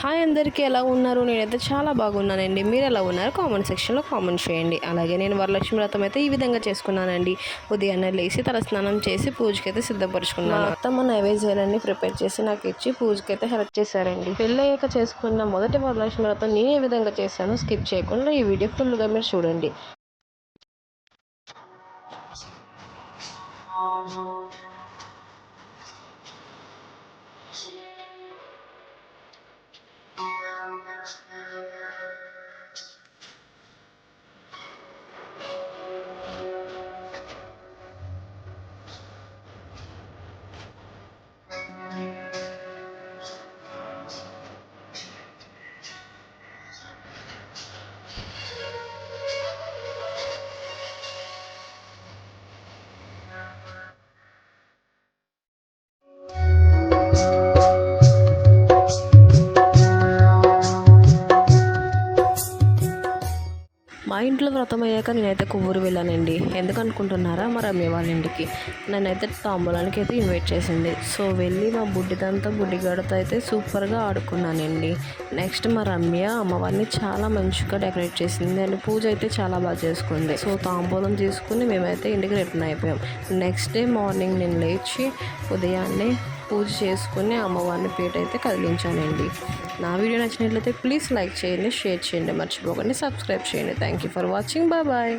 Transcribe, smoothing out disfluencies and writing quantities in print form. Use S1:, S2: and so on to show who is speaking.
S1: Hi అందరికీ ఎలా ఉన్నారు? నేనైతే చాలా బాగున్నానండి. మీరు ఎలా ఉన్నారు? కామెంట్ సెక్షన్లో కామెంట్ చేయండి. అలాగే నేను వరలక్ష్మి వ్రతం అయితే ఈ విధంగా చేసుకున్నానండి. ఉదయాన్నే లేచి తలస్నానం చేసి పూజకైతే సిద్ధపరుచుకున్నాను. అత్తమ్మ నైవేద్యాలన్నీ ప్రిపేర్ చేసి నాకు ఇచ్చి పూజకైతే హెల్ప్ చేశారండి. పెళ్ళయ్యాక చేసుకున్న మొదటి వరలక్ష్మి వ్రతం నేను ఏ విధంగా చేశానో స్కిప్ చేయకుండా ఈ వీడియో ఫుల్గా మీరు చూడండి. మా ఇంట్లో వ్రతం అయ్యాక నేనైతే కొవ్వూరు వెళ్ళానండి. ఎందుకు అనుకుంటున్నారా? మా రమ్య వాళ్ళ ఇంటికి నన్నైతే తాంబూలానికి అయితే ఇన్వైట్ చేసింది. సో వెళ్ళి మా బుడ్డిగడతో అయితే సూపర్గా ఆడుకున్నానండి. నెక్స్ట్ మా రమ్య అమ్మవారిని చాలా మంచిగా డెకరేట్ చేసింది అండ్ పూజ అయితే చాలా బాగా చేసుకుంది. సో తాంబూలం తీసుకుని మేమైతే ఇంటికి రిటర్న్ అయిపోయాం. నెక్స్ట్ డే మార్నింగ్ నేను లేచి ఉదయాన్నే పూజ చేసుకుని అమ్మవారిని పీట అయితే కదిలించానండి. నా వీడియో నచ్చినట్లయితే ప్లీజ్ లైక్ చేయండి, షేర్ చేయండి, మర్చిపోకండి సబ్స్క్రైబ్ చేయండి. Thank you for watching. Bye.